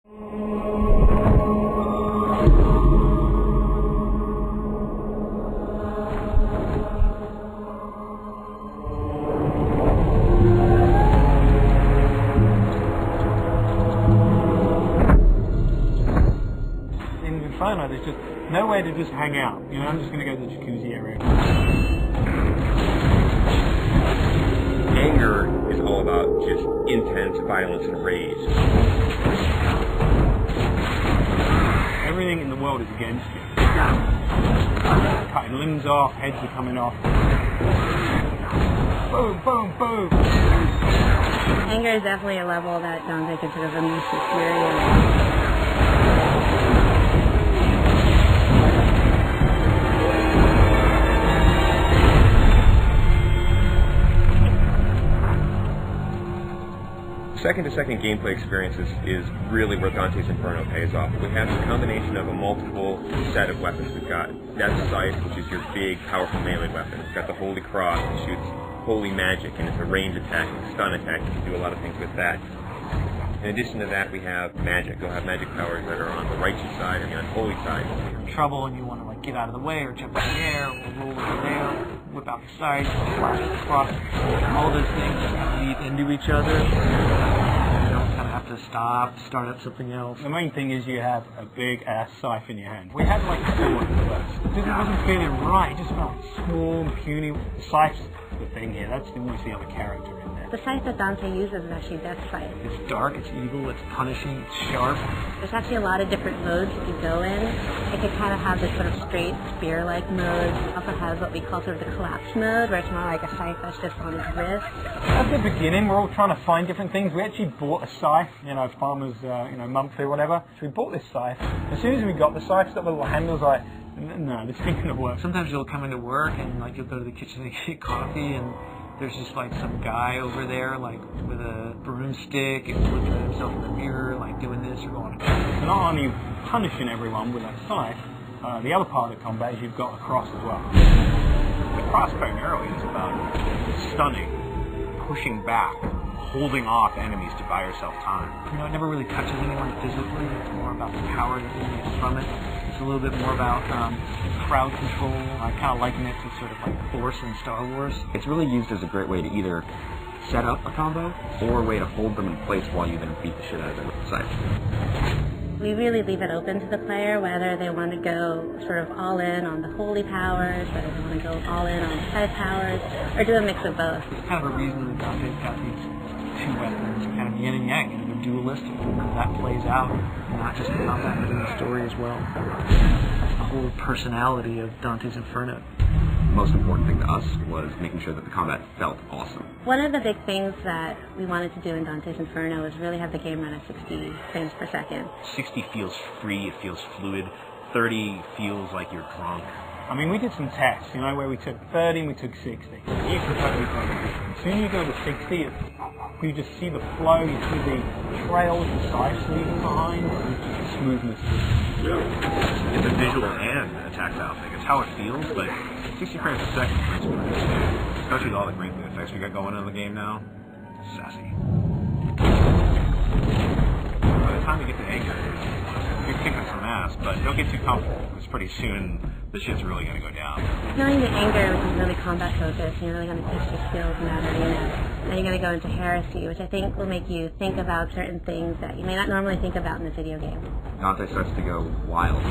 In Inferno, there's just nowhere to just hang out. You know, I'm just going to go to the jacuzzi area. Anger is all about just intense violence and rage. Everything in the world is against you. Cutting limbs off, heads are coming off. Boom, boom, boom. Anger is definitely a level that Dante considers a mystic fury. Second-to-second gameplay experiences is really where Dante's Inferno pays off. We have a combination of a multiple set of weapons. We've got Death Scythe, which is your big, powerful melee weapon. We've got the Holy Cross, which shoots holy magic, and it's a range attack and stun attack. You can do a lot of things with that. In addition to that, we have magic. You'll have magic powers that are on the righteous side and the unholy side. If you're in trouble and you want to like get out of the way or jump in the air or roll over there, whip out the side, flash across, all those things that lead into each other. You don't kind of have to stop, start up something else. The main thing is you have a big ass scythe in your hand. We had like a sword first. It wasn't feeling right. It just felt small and puny. The scythe's the thing here. That's always the other character in there. The scythe that Dante uses is actually Death Scythe. It's dark, it's evil, it's punishing, it's sharp. There's actually a lot of different modes you can go in. It can kind of have this sort of straight spear-like mode. It also has what we call sort of the collapse mode, where it's more like a scythe that's just on his wrist. At the beginning, we're all trying to find different things. We actually bought a scythe, you know, farmer's, monthly or whatever. So we bought this scythe. As soon as we got the scythe, it's got the little handles like, no, this ain't gonna work. Sometimes you'll come into work and like you'll go to the kitchen and get coffee and there's just like some guy over there like with a broomstick and looking at himself in the mirror like doing this or going. So not only punishing everyone with that scythe, the other part of the combat is you've got a cross as well. The crossbow and arrow is about stunning, pushing back, holding off enemies to buy yourself time. You know, it never really touches anyone physically. It's more about the power that you get from it. It's a little bit more about crowd control. I kind of liken it to sort of like Force in Star Wars. It's really used as a great way to either set up a combo or a way to hold them in place while you then beat the shit out of them with the scythe. We really leave it open to the player whether they want to go sort of all in on the holy powers, whether they want to go all in on the scythe powers, or do a mix of both. It's kind of a reason that Dante's got these two weapons, kind of yin and yang, and they're dualistic. That plays out, not just in combat, but in the story as well. The whole personality of Dante's Inferno. The most important thing to us was making sure that the combat felt awesome. One of the big things that we wanted to do in Dante's Inferno is really have the game run at 60 frames per second. 60 feels free, it feels fluid. 30 feels like you're drunk. I mean, we did some tests, you know, where we took 30 and we took 60. You can totally tell the difference. As soon as you go to 60, you just see the flow, you see the trails, the scythes leaving behind, and it's just the smoothness. It's a visual and a tactile thing. It's how it feels, but 60 frames per second is pretty good. Especially with all the great effects we got going on in the game now. Sassy. By the time you get to anger, you're kicking some ass, but don't get too comfortable, because pretty soon the shit's really going to go down. Knowing the anger, which is really combat focused, you're really going to test your skills in that arena. Then you're going to go into heresy, which I think will make you think about certain things that you may not normally think about in the video game. Dante starts to go wild.